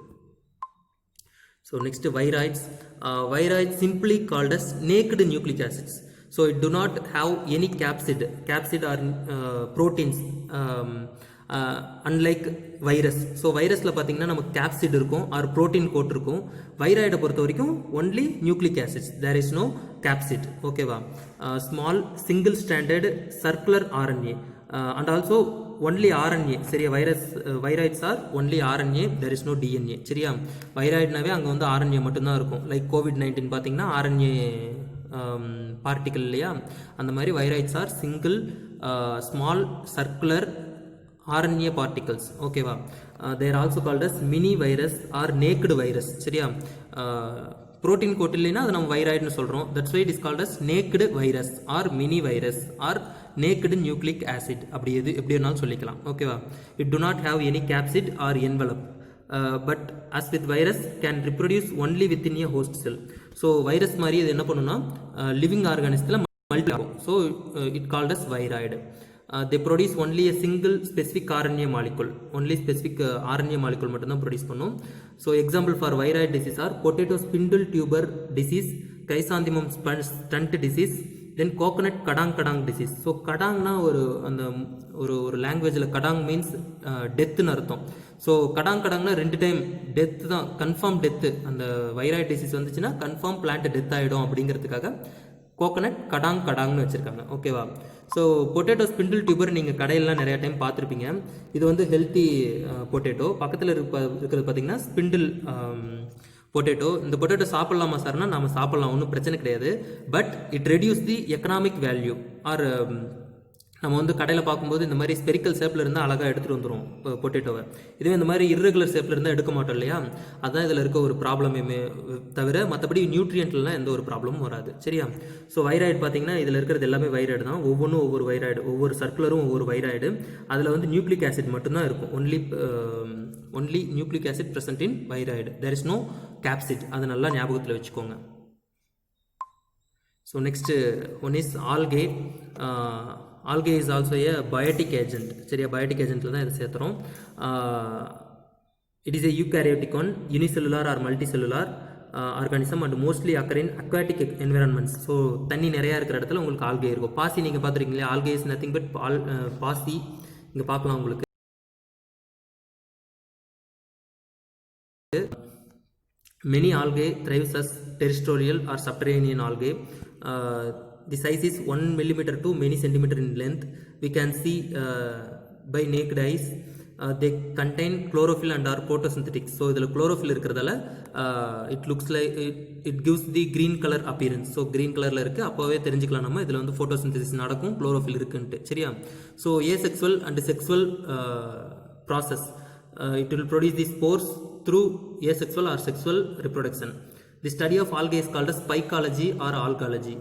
So next viroids. Viroids simply called as naked nucleic acids. So it do not have any capsid or proteins, unlike virus. So virusல பாத்தீங்கன்னா நமக்கு capsid இருக்கும் or protein coat இருக்கும். viroid பொறுத்த வரைக்கும் only nucleic acids, there is no capsid. ஓகேவா? small single stranded circular RNA and also only RNA. சரியா? viroids are only RNA, there is no DNA. சரியா? வைராய்டுனாவே அங்கே வந்து RNA மட்டும்தான் இருக்கும். லைக் COVID-19 பார்த்தீங்கன்னா RNA பார்ட்டிக்கல் இல்லையா? அந்த மாதிரி viroids are single small circular RNA particles. ஓகேவா? they are also called as mini virus or naked virus. சரியா? புரோட்டீன் கோட் இல்லைன்னா அது நம்ம வைராய்டுன்னு சொல்கிறோம். That's why it is called as naked virus or mini virus or naked nucleic acid. அப்படி எப்படி வேணாலும் சொல்லிக்கலாம். ஓகேவா? It do not have any capsid or envelope, but as with virus can reproduce only within a host cell. So virus மாதிரி இது என்ன பண்ணுன்னா living ஆர்கானிசத்தில் மல்டி ஆகும். So it called as viroid. they produce only a single specific RNA molecule, only specific RNA molecule மட்டும்தான் produce பண்ணும். So example for viroid disease are potato spindle tuber disease, chrysanthemum stunt disease, then coconut cadang disease. So கடாங்னா அந்த ஒரு லாங்குவேஜில் cadang means டெத்துன்னு அர்த்தம். So கடாங்னா 2 time death தான், கன்ஃபார்ம் டெத்து. அந்த வைராய்ட் டிசீஸ் வந்துச்சுன்னா கன்ஃபார்ம் பிளான்ட் டெத் ஆகிடும் அப்படிங்கிறதுக்காக கோகனட் கடாங்னு வச்சுருக்காங்க. ஓகேவா? ஸோ பொட்டேட்டோ ஸ்பிண்டில் டியூபர் நீங்கள் கடையிலலாம் நிறையா டைம் பார்த்துருப்பீங்க. இது வந்து ஹெல்த்தி பொட்டேட்டோ. பக்கத்தில் இருக்கிறது பார்த்தீங்கன்னா ஸ்பிண்டில் பொட்டேட்டோ. இந்த பொட்டேட்டோ சாப்பிட்லாமா சார்னா நம்ம சாப்பிட்லாம், ஒன்றும் பிரச்சனை கிடையாது. But it reduce the economic value or நம்ம வந்து கடையில் பார்க்கும்போது இந்த மாதிரி ஸ்பெரிக்கல் ஷேப்பில் இருந்தால் அழகாக எடுத்துகிட்டு வந்துடும் பொட்டேட்டோவை. இதுவே இந்த மாதிரி இர்ரெகுலர் ஷேப்பில் இருந்தால் எடுக்க மாட்டோம் இல்லையா? அதுதான் இதில் இருக்க ஒரு ப்ராப்ளமே தவிர மற்றபடி நியூட்ரியன்ட்லாம் எந்த ஒரு ப்ராப்ளமும் வராது. சரியா? ஸோ வைராய்டு பார்த்தீங்கன்னா இதில் இருக்கிறது எல்லாமே வைராய்டு தான். ஒவ்வொன்றும் ஒவ்வொரு வைராய்டு, ஒவ்வொரு சர்க்குலரும் ஒவ்வொரு வைராய்டு. அதில் வந்து நியூக்ளிக் ஆசிட் மட்டும்தான் இருக்கும். Only nucleic acid present in viroid, there is no capsid. அதை நல்லா ஞாபகத்தில் வச்சுக்கோங்க. So next one is algae. Algae is also a biotic agent. சரியா? பயோட்டிக் ஏஜென்ட்டில் தான் இதை சேர்த்துறோம். It is a eukaryotic one, unicellular or multi cellular organism and mostly occur in aquatic environments. So தண்ணி நிறையா இருக்கிற இடத்துல உங்களுக்கு ஆல்கே இருக்கும். பாசி நீங்கள் பார்த்துருக்கீங்களா? ஆல்கே இஸ் நத்திங் பட் பாசி. இங்கே பார்க்கலாம் உங்களுக்கு. Many algae thrives as terrestrial or subterranean algae. The size is 1 millimeter to many centimeter in length. We can see by naked eyes. They contain chlorophyll and are photosynthetic. So இதில் chlorophyll இருக்கிறதால it looks like it gives the green color appearance. So green colorல இருக்கு, அப்போவே தெரிஞ்சுக்கலாம் நம்ம இதில் வந்து photosynthesis நடக்கும், chlorophyll இருக்குன்ட்டு. சரியா? So asexual and sexual process, it will produce the spores through asexual or sexual reproduction. The study of algae is called as phycology or algology.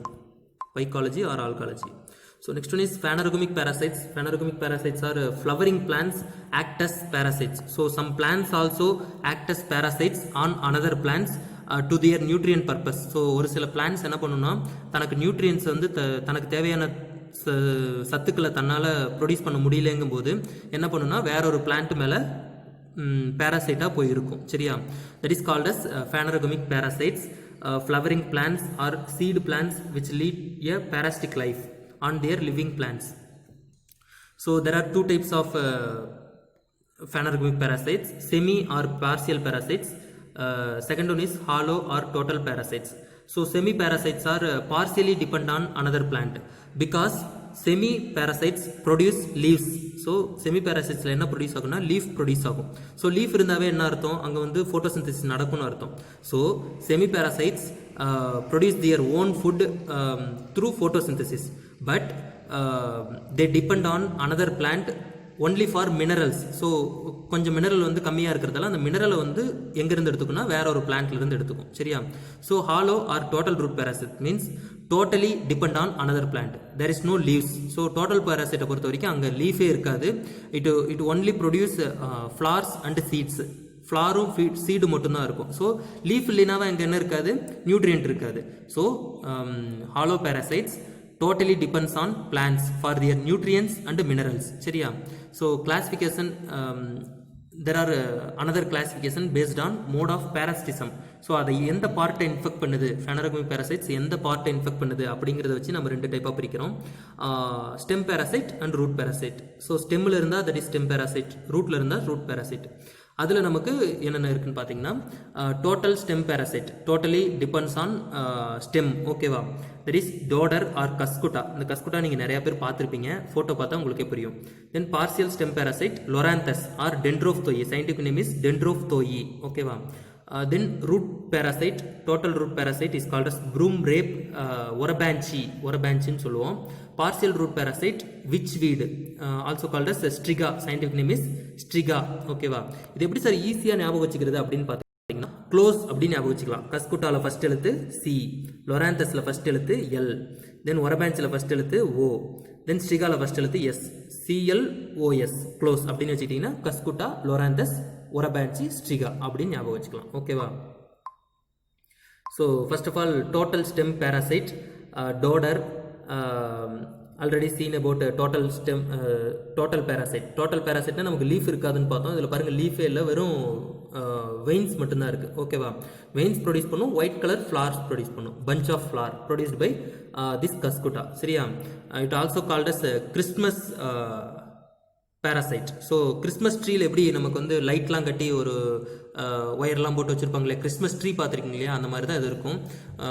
Phycology or algology. So next one is phanerogamic parasites. Phanerogamic parasites are flowering plants act as parasites. So some plants also act as parasites on another plants to their nutrient purpose. So ஒரு சில plants என்ன பண்ணுன்னா தனக்கு nutrients வந்து தனக்கு தேவையான சத்துக்களை தன்னால் ப்ரொடியூஸ் பண்ண முடியலங்கும் போது என்ன பண்ணுன்னா வேற ஒரு பிளான்ட் மேலே பேராசைட்டாக போயிருக்கும். சரியா? That is called as phanerogamic parasites. Flowering plants or seed plants which lead a parasitic life on their living plants. So there are two types of phanerogamic parasites, semi or partial parasites. Second one is hollow or total parasites. So semi parasites are partially depend on another plant because semi parasites produce leaves. So semi parasites என்ன produce ஆகும்னா leaf produce ஆகும். So leaf இருந்தாவே என்ன அர்த்தம், அங்கே வந்து photosynthesis நடக்கும்னு அர்த்தம். So semi parasites produce their own food through photosynthesis, but they depend on another plant only for minerals. So கொஞ்சம் மினரல் வந்து கம்மியாக இருக்கிறதால அந்த மினரலை வந்து எங்கேருந்து எடுத்துக்குன்னா வேற ஒரு பிளான்ட்லேருந்து எடுத்துக்கும். சரியா? So holo or total root parasite means totally depend on another plant, there is no leaves. So total பேராசைட்டை பொறுத்த வரைக்கும் அங்கே லீஃபே இருக்காது. It only produce flowers and seeds. ஃப்ளாரும் சீடு மட்டும்தான் இருக்கும். ஸோ லீஃப் இல்லைனாவே அங்கே என்ன இருக்காது, நியூட்ரியன்ட் இருக்காது. So holoparasites totally depends on plants for their nutrients and minerals. சரியா? So classification, there are another classification based on mode of parasitism. So அதை எந்த பார்ட்டை இன்ஃபெக்ட் பண்ணுது, phanerogamic parasites எந்த பார்ட்டை இன்ஃபெக்ட் பண்ணுது அப்படிங்கிறத வச்சு நம்ம ரெண்டு டைப்பாக பிரிக்கிறோம், stem parasite and root parasite. So ஸ்டெம்மில் இருந்தால் தட் இஸ் ஸ்டெம் பேராசைட், ரூட்டில் இருந்தால் ரூட் பேராசைட். அதில் நமக்கு என்னென்ன இருக்குன்னு பார்த்தீங்கன்னா total stem parasite, totally depends on stem. ஓகேவா? That is dodder or Cuscuta. இந்த கஸ்குட்டா நீங்கள் நிறைய பேர் பார்த்துருப்பீங்க, ஃபோட்டோ பார்த்தா உங்களுக்கே புரியும். Then partial stem parasite Loranthus or Dendrophthoe, scientific name is Dendrophthoe. ஓகேவா? Then root parasite, total root parasite is called as broom rape, orabanchi ன்னு சொல்லுவோம். Partial root parasite witchweed, also called as striga, scientific name is striga. ஓகேவா? இது எப்படி sir ஈஸியாக ஞாபகம் வச்சுக்கிறது அப்படின்னு பார்த்தீங்கன்னா க்ளோஸ் அப்படின்னு ஞாபகம் வச்சுக்கலாம். கஸ்குட்டாவில் ஃபர்ஸ்ட் எழுத்து சி, லொராந்தஸில் ஃபர்ஸ்ட் எழுத்து எல், தென் ஒரபான்ச்சில் ஃபர்ஸ்ட் எழுத்து ஓ, தென் ஸ்ட்ரிகாவில் ஃபர்ஸ்ட் எழுத்து எஸ், சிஎல்ஓஎஸ், க்ளோஸ் அப்படின்னு வச்சுக்கிட்டிங்கன்னா கஸ்குட்டா, லொராந்தஸ், ஒரபான்ச்சி, ஸ்ட்ரிகா அப்படின்னு ஞாபகம் வச்சுக்கலாம். ஓகேவா? So first of all total stem parasite dodder, already seen about total parasite. Total பேராசைட்னா நமக்கு லீஃப் இருக்காதுன்னு பார்த்தோம். இதில் பாருங்கள் லீஃபே இல்லை, வெறும் வெயின்ஸ் மட்டும்தான் இருக்குது. ஓகேவா? வெயின்ஸ் ப்ரொடியூஸ் பண்ணும், ஒயிட் கலர் ஃப்ளார்ஸ் ப்ரொடியூஸ் பண்ணும், bunch of flower produced by this Cuscuta. சரியா? It also called as Christmas parasite. So Christmas ட்ரீல எப்படி நமக்கு வந்து லைட்லாம் கட்டி ஒரு ஒயர்லாம் போட்டு வச்சுருப்பாங்களே, கிறிஸ்மஸ் ட்ரீ பார்த்துருக்கீங்க இல்லையா, அந்த மாதிரி தான் இது இருக்கும்.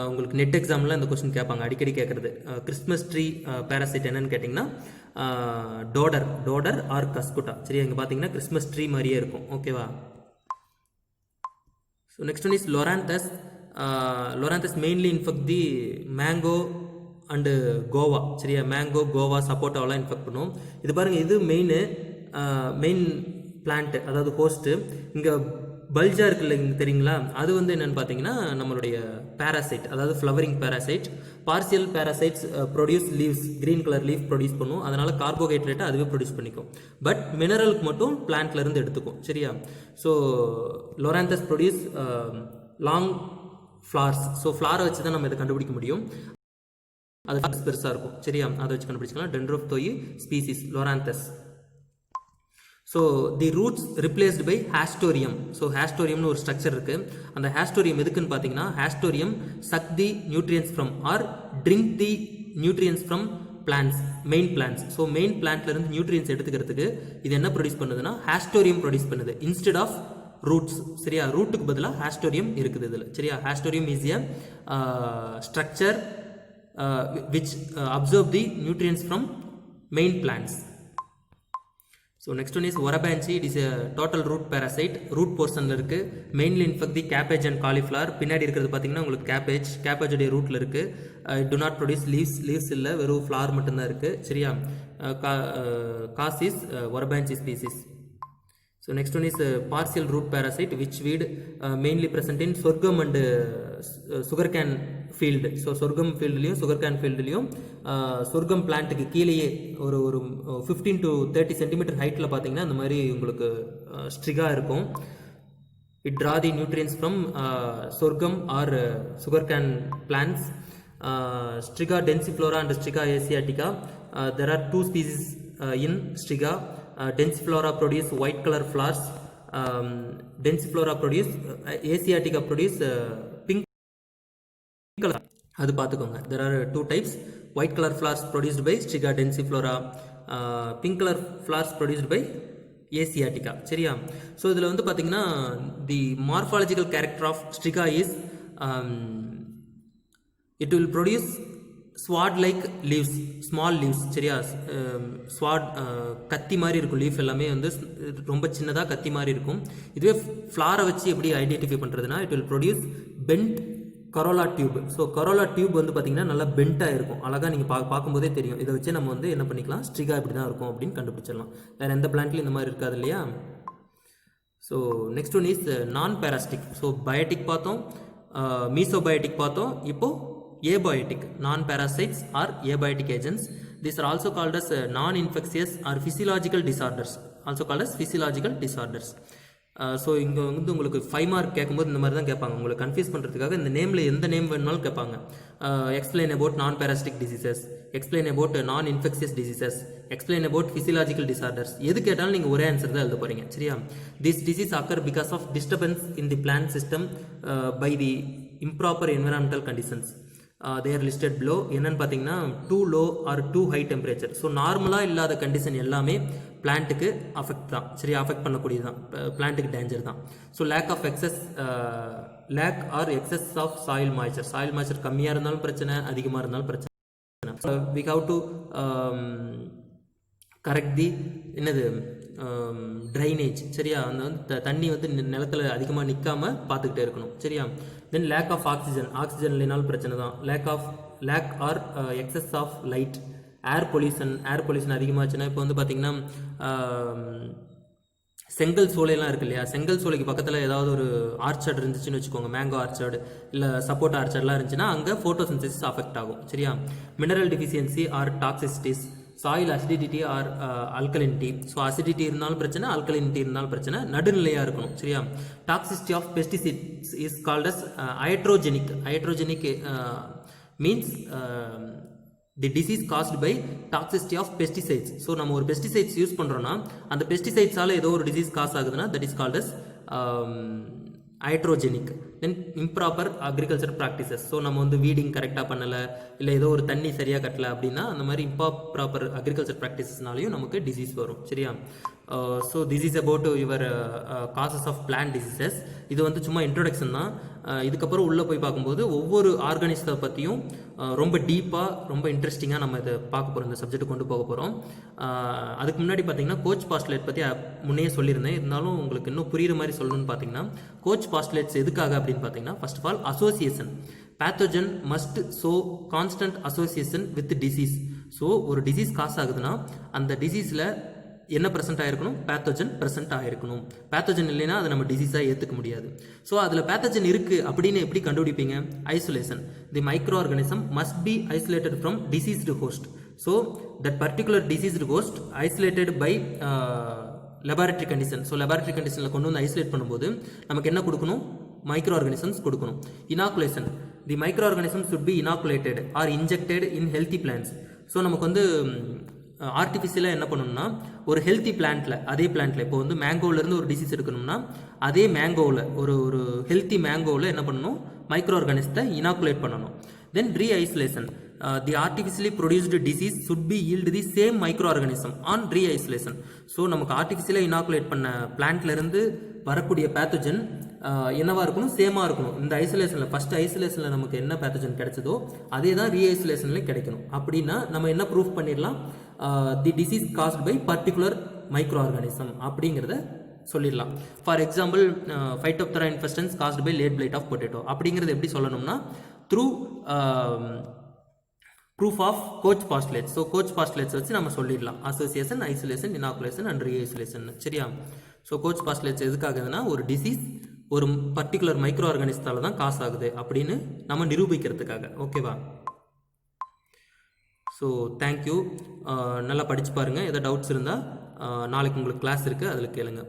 உங்களுக்கு நெட் எக்ஸாமில் இந்த கொஸ்டின் கேட்பாங்க, அடிக்கடி கேட்குறது. கிறிஸ்மஸ் ட்ரீ பேராசைட் என்னன்னு கேட்டிங்கன்னா டோடர் ஆர் கஸ்குட்டா. சரியா? இங்கே பார்த்தீங்கன்னா கிறிஸ்மஸ் ட்ரீ மாதிரியே இருக்கும். ஓகேவா? So next one is Loranthus. Loranthus mainly infect the mango and guava. சரியா? மேங்கோ, கோவா, சப்போட்டாவெல்லாம் இன்ஃபெக்ட் பண்ணும். இது பாருங்கள், இது மெயின் பிளான்ட்டு, அதாவது ஹோஸ்ட்டு. இங்கே பல்ஜா இருக்குல்ல, இங்கே தெரியுங்களா, அது வந்து என்னென்னு பார்த்தீங்கன்னா நம்மளுடைய பேராசைட், அதாவது flowering parasite. Partial parasites produce leaves, green colour leave produce பண்ணும், அதனால் கார்போஹைட்ரேட்டை அதுவே ப்ரொடியூஸ் பண்ணிக்கும். பட் மினரலுக்கு மட்டும் பிளான்ட்லேருந்து எடுத்துக்கும். சரியா? So Loranthus produce long flowers. So ஃப்ளாரை வச்சு தான் நம்ம இதை கண்டுபிடிக்க முடியும். அது பெருசாக இருக்கும். சரியா? அதை வச்சு கண்டுபிடிச்சிக்கலாம். Dendrophthoe species Loranthus. So the roots replaced by haustorium. So ஹாஸ்டோரியம்னு ஒரு ஸ்ட்ரக்சர் இருக்குது. அந்த ஹாஸ்டோரியம் எதுக்குன்னு பார்த்தீங்கன்னா haustorium suck the nutrients from or drink the nutrients from plants, main plants. So main பிளான்ட்லேருந்து நியூட்ரியன்ஸ் எடுத்துக்கிறதுக்கு இது என்ன ப்ரொடியூஸ் பண்ணுதுன்னா ஹாஸ்டோரியம் ப்ரொடியூஸ் பண்ணுது இன்ஸ்டெட் ஆஃப் ரூட்ஸ். சரியா? ரூட்டுக்கு பதிலாக ஹாஸ்டோரியம் இருக்குது இதில். சரியா? Haustorium is a structure which absorb the nutrients from main plants. So next one is Orobanche. It is total root parasite. Root போர்ஷனில் இருக்குது. Mainly infect the cabbage and cauliflower. பின்னாடி இருக்கிறது பார்த்தீங்கன்னா உங்களுக்கு கேபேஜுடைய ரூட்டில் இருக்குது. It do not produce leaves இல்லை, வெறும் ஃப்ளவர் மட்டும்தான் இருக்குது. சரியா? Cause is Orobanche species. So next one is partial root parasite, which weed mainly present in sorghum and sugarcane field. So sorghum field லியும் sugarcane field லியும் sorghum பிளான்ட்டுக்கு கீழேயே ஒரு 15 to 30 centimetre ஹைட்டில் பார்த்தீங்கன்னா இந்த மாதிரி உங்களுக்கு ஸ்ட்ரிகா இருக்கும். It draw the nutrients from sorghum or sugarcane plants. Striga densiflora and Striga asiatica. There are two species in Striga. Densiflora produce white color flowers. Densiflora produce asiatica produce pink color. அது பார்த்துக்கோங்க. There are two types. White color flowers produced by Striga densiflora. Pink color flowers produced by asiatica. சரியா? So இதில் வந்து பார்த்தீங்கன்னா the morphological character of Striga is it will produce sword like leaves, small leaves. சரியா? sword கத்தி மாதிரி இருக்கும். Leaf எல்லாமே வந்து ரொம்ப சின்னதாக கத்தி மாதிரி இருக்கும். இதுவே ஃப்ளாரை வச்சு எப்படி ஐடென்டிஃபை பண்ணுறதுனா it will produce bent corolla tube. So corolla tube வந்து பார்த்தீங்கன்னா நல்லா பென்ட்டாக இருக்கும். அழகாக நீங்கள் பார்க்கும்போதே தெரியும். இதை வச்சு நம்ம வந்து என்ன பண்ணிக்கலாம், ஸ்ட்ரிகா இப்படி தான் இருக்கும் அப்படின்னு கண்டுபிடிச்சிடலாம். வேறு எந்த பிளான்ட்லையும் இந்த மாதிரி இருக்காது இல்லையா? ஸோ நெக்ஸ்ட் ஒன் இஸ் நான் பேராஸ்டிக். ஸோ பயோட்டிக் பார்த்தோம், மீசோபயோட்டிக் பார்த்தோம். இப்போது abiotic. Non-parasites are abiotic agents. These are also called as non-infectious or physiological disorders. Also called as physiological disorders. So இங்கே வந்து உங்களுக்கு 5 மார்க் கேட்கும்போது இந்த மாதிரி தான் கேட்பாங்க. உங்களுக்கு கன்ஃபியூஸ் பண்ணுறதுக்காக இந்த நேமில் எந்த நேம் வேணுனாலும் கேட்பாங்க. Explain about non parasitic diseases, explain about non infectious diseases, explain about physiological disorders. எது கேட்டாலும் நீங்கள் ஒரே ஆன்சர் தான் எழுத போகிறீங்க. சரியா? This disease occur because of disturbance in the plant system by the improper environmental conditions. they are listed below. என்னன்னு பார்த்தீங்கன்னா too low or too high temperature. So நார்மலாக இல்லாத கண்டிஷன் எல்லாமே பிளான்ட்டுக்கு அஃபெக்ட் தான். சரி, அஃபெக்ட் பண்ணக்கூடியது தான், பிளான்ட்டுக்கு டேஞ்சர் தான். So lack or excess of soil moisture. Soil moisture கம்மியாக இருந்தாலும் பிரச்சனை, அதிகமாக இருந்தாலும் பிரச்சனை. we have to correct the என்னது ட்ரைனேஜ். சரியா? அந்த வந்து தண்ணி வந்து நிலத்தில் அதிகமாக நிற்காம பார்த்துக்கிட்டே இருக்கணும். சரியா? தென் லேக் ஆஃப் ஆக்சிஜன் இல்லைனாலும் பிரச்சனை தான். Lack or excess of light. Air pollution அதிகமாச்சுன்னா இப்போ வந்து பார்த்தீங்கன்னா செங்கல் சோலையெல்லாம் இருக்கு இல்லையா? செங்கல் சோலைக்கு பக்கத்தில் ஏதாவது ஒரு ஆர்ச்சர்ட் இருந்துச்சுன்னு வச்சுக்கோங்க, மேங்கோ ஆர்ச்சர்டு இல்லை சப்போட்டா ஆர்ச்சர்ட்லாம் இருந்துச்சுன்னா அங்கே ஃபோட்டோசிந்தசிஸ் அஃபெக்ட் ஆகும். சரியா? Mineral deficiency or toxicities, soil acidity or alkalinity. So acidity இருந்தாலும் பிரச்சனை, அல்கலினிட்டி இருந்தாலும் பிரச்சனை, நடுநிலையாக இருக்கணும். சரியா? Toxicity of pesticides is called as iatrogenic means the disease caused by toxicity of pesticides. So நம்ம ஒரு பெஸ்டிசைட்ஸ் யூஸ் பண்ணுறோன்னா அந்த பெஸ்டிசைட்ஸால் ஏதோ ஒரு டிசீஸ் காஸ் ஆகுதுன்னா that is called as hydrogenic. Then improper agriculture practices. So நம்ம வந்து வீடிங் கரெக்டாக பண்ணலை, இல்லை ஏதோ ஒரு தண்ணி சரியாக கட்டலை அப்படின்னா அந்த மாதிரி இம்ப்ராப்பர் அக்ரிகல்ச்சர் ப்ராக்டிசஸ்னாலையும் நமக்கு டிசீஸ் வரும். சரியா? So this is about your causes of plant diseases. இது வந்து சும்மா இன்ட்ரோடக்ஷன் தான். இதுக்கப்புறம் உள்ளே போய் பார்க்கும்போது ஒவ்வொரு ஆர்கானிசத்தை பற்றியும் ரொம்ப டீப்பாக, ரொம்ப இன்ட்ரெஸ்டிங்காக நம்ம இதை பார்க்க போகிறோம், இந்த சப்ஜெக்ட் கொண்டு போக போகிறோம். அதுக்கு முன்னாடி பார்த்தீங்கன்னா கோச் பாஸ்டுலேட் பற்றி முன்னே சொல்லியிருந்தேன். இருந்தாலும் உங்களுக்கு இன்னும் புரியுற மாதிரி சொல்லணும்னு பார்த்தீங்கன்னா கோச் பாஸ்டுலேட்ஸ் எதுக்காக அப்படின்னு பார்த்தீங்கன்னா, first of all association. Pathogen must show constant association with disease. So ஒரு டிசீஸ் காஸ் ஆகுதுன்னா அந்த டிசீஸில் என்ன ப்ரெசென்ட் ஆகிருக்கணும்? பேத்தோஜன் ப்ரெசென்ட் ஆகிருக்கணும். பேத்தோஜன் இல்லைன்னா அதை நம்ம டிசீஸாக ஏற்றுக்க முடியாது. ஸோ அதில் பேத்தோஜன் இருக்குது அப்படின்னு எப்படி கண்டுபிடிப்பீங்க? Isolation. The micro organism must be isolated from diseased host. So that particular diseased host isolated by laboratory condition. So laboratory கண்டிஷனில் கொண்டு வந்து ஐசோலேட் பண்ணும்போது நமக்கு என்ன கொடுக்கணும்? மைக்ரோ ஆர்கானிசம்ஸ் கொடுக்கணும். Inoculation. The micro organism should be inoculated or injected in healthy plants. So நமக்கு வந்து ஆர்டிஃபிஷியலாக என்ன பண்ணணும்னா ஒரு ஹெல்த்தி பிளான்ட்டில், அதே பிளான்ட்டில் இப்போ வந்து மேங்கோவிலேருந்து ஒரு டிசீஸ் எடுக்கணும்னா அதே மேங்கோவில் ஒரு ஹெல்த்தி மேங்கோவில் என்ன பண்ணணும்? மைக்ரோ ஆர்கானிசத்தை இனாகுலேட் பண்ணணும். Then re isolation. The artificially produced disease should be yield the same micro organism on re isolation. So நமக்கு ஆர்டிஃபிஷியலாக இனாகுலேட் பண்ண பிளான்ட்லேருந்து வரக்கூடிய பேத்தோஜன் என்னவா இருக்கணும்? சேமாக இருக்கணும். இந்த ஐசோலேஷனில் ஃபர்ஸ்ட் ஐசோலேஷனில் நமக்கு என்ன பேத்தோஜன் கிடைச்சதோ அதே தான் ரீ ஐசோலேஷன்லேயும் கிடைக்கணும். அப்படின்னா நம்ம என்ன ப்ரூஃப் பண்ணிடலாம்? The disease caused by particular micro organism அப்படிங்கிறத சொல்லிடலாம். For example Phytophthora infestans caused by late blight of potato அப்படிங்கிறது எப்படி சொல்லணும்னா through proof of Koch postulates. So Koch postulates வச்சு நம்ம சொல்லிடலாம் association, isolation, inoculation and reisolation. சரியா? ஸோ கோச் பாஸ்ட்லேட்ஸ் எதுக்காகுதுன்னா ஒரு டிசீஸ் ஒரு பர்டிகுலர் மைக்ரோ ஆர்கானிசத்தால தான் காசு ஆகுது அப்படின்னு நம்ம நிரூபிக்கிறதுக்காக. ஓகேவா? So thank you. நல்லா படித்து பாருங்கள். எதாவது டவுட்ஸ் இருந்தால் நாளைக்கு உங்களுக்கு கிளாஸ் இருக்குது, அதில் கேளுங்க.